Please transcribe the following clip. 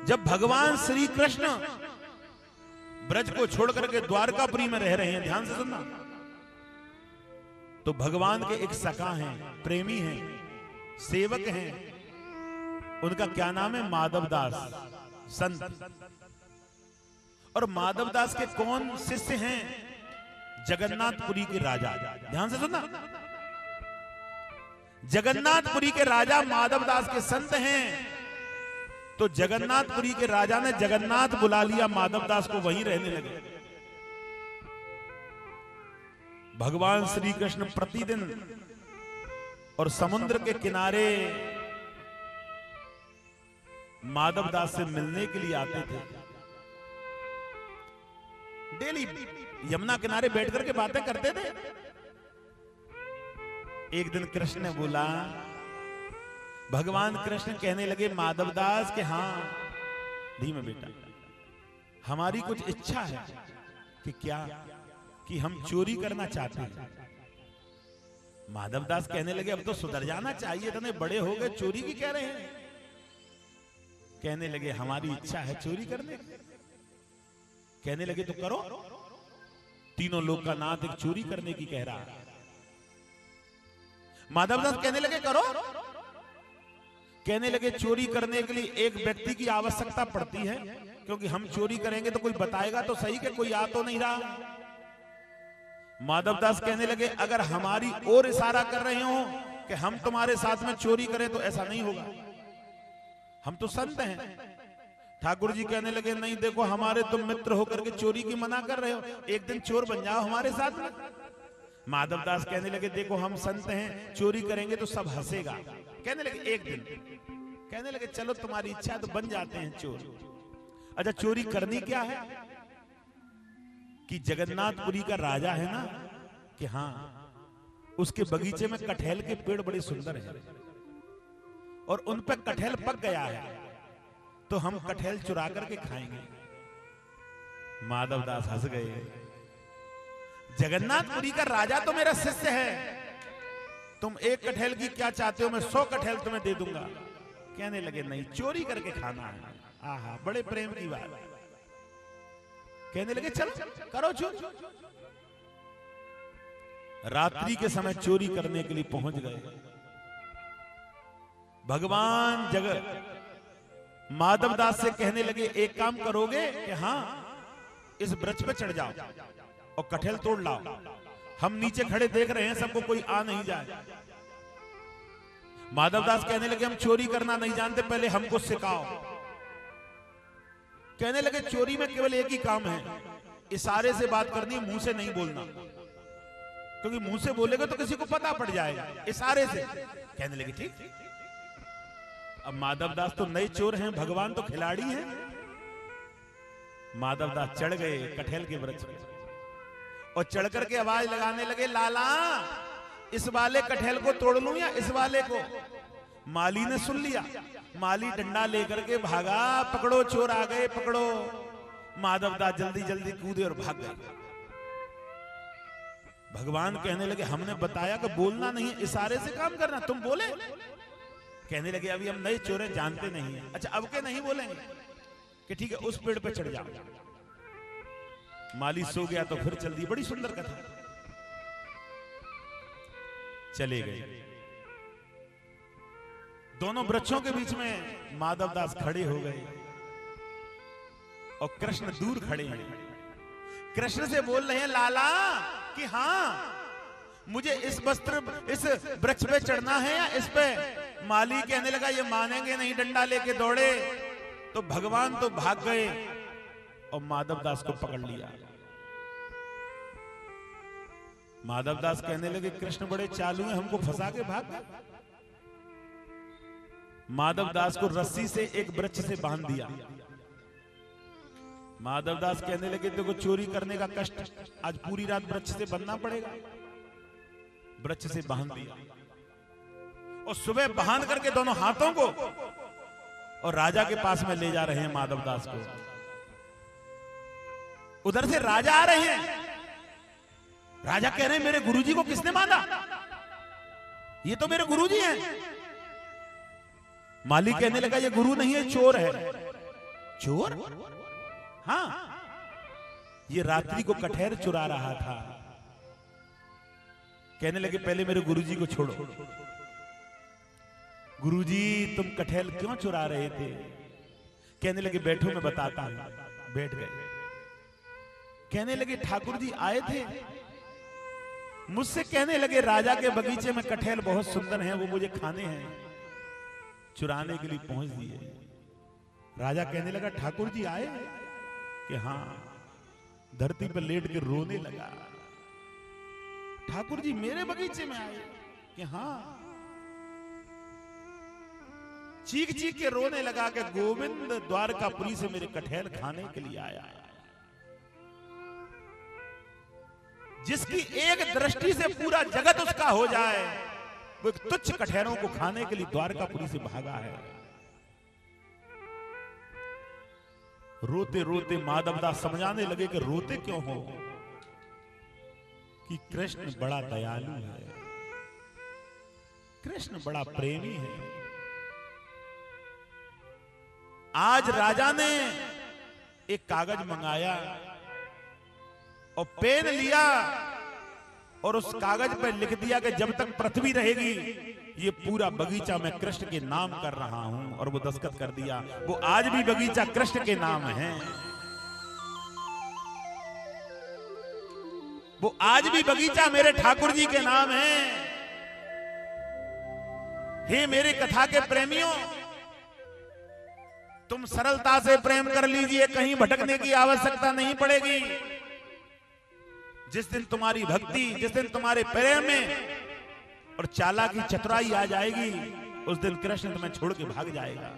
जब भगवान श्री कृष्ण ब्रज को छोड़ करके द्वारकापुरी में रह रहे हैं, ध्यान से सुनना, तो भगवान के एक सखा हैं, प्रेमी हैं, सेवक हैं, उनका क्या नाम है? माधवदास संत। और माधवदास के कौन शिष्य हैं? जगन्नाथपुरी के राजा। ध्यान से सुनना, जगन्नाथपुरी के राजा माधवदास के संत हैं। तो जगन्नाथपुरी के राजा ने जगन्नाथ बुला लिया, माधवदास को वहीं रहने लगे। भगवान श्री कृष्ण प्रतिदिन और समुद्र के किनारे माधवदास से मिलने के लिए आते थे। डेली यमुना किनारे बैठ करके बातें करते थे। एक दिन कृष्ण ने बोला, भगवान कृष्ण कहने लगे माधवदास के हाँ धीमे बेटा, हमारी कुछ इच्छा है। कि क्या? कि हम चोरी करना चाहते हैं। माधवदास कहने लगे अब तो सुधर जाना चाहिए, इतने बड़े हो गए, चोरी की कह रहे हैं। कहने लगे हमारी इच्छा है चोरी करने की। कहने लगे तो करो। तीनों लोग का नाथ एक चोरी करने की कह रहा। माधवदास कहने लगे करो। कहने लगे चोरी करने के लिए एक व्यक्ति की आवश्यकता पड़ती है, क्योंकि हम चोरी करेंगे तो कोई बताएगा तो सही कि कोई आ तो नहीं रहा। माधवदास कहने लगे अगर हमारी ओर इशारा कर रहे हो कि हम तुम्हारे साथ में चोरी करें तो ऐसा नहीं होगा, हम तो संत हैं। ठाकुर जी कहने लगे नहीं देखो, हमारे तुम मित्र होकर के चोरी की मना कर रहे हो, एक दिन चोर बन जाओ हमारे साथ में। माधवदास कहने लगे देखो हम संत हैं, चोरी करेंगे तो सब हंसेगा। कहने लगे एक दिन। कहने लगे चलो तुम्हारी इच्छा तो बन जाते हैं चोर। अच्छा चोरी करनी क्या है? कि जगन्नाथपुरी का राजा है ना, कि हाँ उसके बगीचे में कटहल के पेड़ बड़े सुंदर हैं और उन पर कटहल पक गया है, तो हम कटहल चुरा करके खाएंगे। माधवदास हंस गए। जगन्नाथपुरी का राजा तो मेरा शिष्य है, तुम एक कटहल की क्या चाहते हो? मैं 100 कटहल तुम्हें दे दूंगा। कहने लगे नहीं, चोरी करके खाना है। आहा, बड़े प्रेम की बात। कहने लगे चलो करो चोरी। रात्रि के समय चोरी करने के लिए पहुंच गए। भगवान जगत माधवदास से कहने लगे एक काम करोगे कि हाँ इस वृक्ष पे चढ़ जाओ और कटहल तोड़ लाओ, हम नीचे खड़े देख रहे हैं सबको, कोई आ नहीं जाए। माधवदास कहने लगे हम चोरी करना नहीं जानते, पहले हमको सिखाओ। कहने लगे चोरी में केवल एक ही काम है, इशारे से बात करनी है, मुंह से नहीं बोलना, क्योंकि मुंह से बोलेगा तो किसी को पता पड़ जाएगा, इशारे से। कहने लगे ठीक। अब माधवदास तो नए चोर हैं, भगवान तो खिलाड़ी हैं। माधवदास चढ़ गए कटहल के वृक्ष पे और चढ़ करके आवाज लगाने लगे लाला इस वाले कटहल को तोड़ लूं या इस वाले को? माली ने सुन लिया। माली डंडा लेकर के भागा, पकड़ो चोर आ गए, पकड़ो। माधवदास जल्दी जल्दी कूदे और भाग गए। भगवान कहने लगे हमने बताया कि बोलना नहीं है, इशारे से काम करना, तुम बोले? कहने लगे अभी हम नए चोर हैं, जानते नहीं है। अच्छा अब के नहीं बोलेंगे कि ठीक है उस पेड़ पे चढ़ जाओ। माली सो गया तो फिर चल दी। बड़ी सुंदर कथा। चले गए। दोनों वृक्षों के बीच में माधवदास खड़े हो गए और कृष्ण दूर खड़े हैं। कृष्ण से बोल रहे हैं लाला कि हाँ मुझे इस वृक्ष पे चढ़ना है या इस पे? माली कहने लगा ये मानेंगे नहीं, डंडा लेके दौड़े तो भगवान तो भाग गए और माधवदास को पकड़ लिया। माधवदास कहने लगे कृष्ण बड़े चालू हैं, हमको फंसा के भाग गए। माधवदास को रस्सी से एक वृक्ष से बांध दिया। माधवदास कहने लगे देखो चोरी करने का कष्ट आज पूरी रात वृक्ष से बंधना पड़ेगा। वृक्ष से बांध दिया और सुबह बांध करके दोनों हाथों को और राजा के पास में ले जा रहे हैं माधवदास को। उधर से राजा आ रहे हैं। राजा कह रहे हैं मेरे गुरुजी को किसने बांधा? ये तो मेरे गुरुजी हैं। माली कहने लगा ये गुरु नहीं है, चोर है। चोर? हाँ, ये रात्रि को कटहर चुरा रहा था। कहने लगे पहले मेरे गुरुजी को छोड़ो। गुरुजी तुम कटहल क्यों चुरा रहे थे? कहने लगे बैठो मैं बताता हूं। बैठ गए। कहने लगे ठाकुर जी आए थे, मुझसे कहने लगे राजा के बगीचे में कटहल बहुत सुंदर हैं, वो मुझे खाने हैं, चुराने के लिए पहुंच दिए। राजा कहने लगा ठाकुर जी आए? कि हाँ। धरती पर लेट के रोने लगा। ठाकुर जी मेरे बगीचे में आए? कि हाँ। चीख चीख के रोने लगा कि गोविंद द्वारकापुरी से मेरे कटहल खाने के लिए आया। जिसकी एक दृष्टि से पूरा जगत उसका हो जाए, वो तुच्छ कटहरों को खाने के लिए द्वारकापुरी से भागा है। रोते रोते माधवदास समझाने लगे कि रोते क्यों हो, कि कृष्ण बड़ा दयालु है, कृष्ण बड़ा प्रेमी है। आज राजा ने एक कागज मंगाया और पेन लिया और उस कागज पर लिख दिया कि जब तक पृथ्वी रहेगी ये पूरा बगीचा मैं कृष्ण के नाम कर रहा हूं, और वो दस्तखत कर दिया। वो आज भी बगीचा कृष्ण के नाम है। वो आज भी बगीचा मेरे ठाकुर जी के नाम है। हे मेरे कथा के प्रेमियों, तुम सरलता से प्रेम कर लीजिए, कहीं भटकने की आवश्यकता नहीं पड़ेगी। जिस दिन तुम्हारी भक्ति, जिस दिन तुम्हारे प्रेम में और चालाकी चतुराई आ जाएगी, उस दिन कृष्ण तुम्हें छोड़ के भाग जाएगा।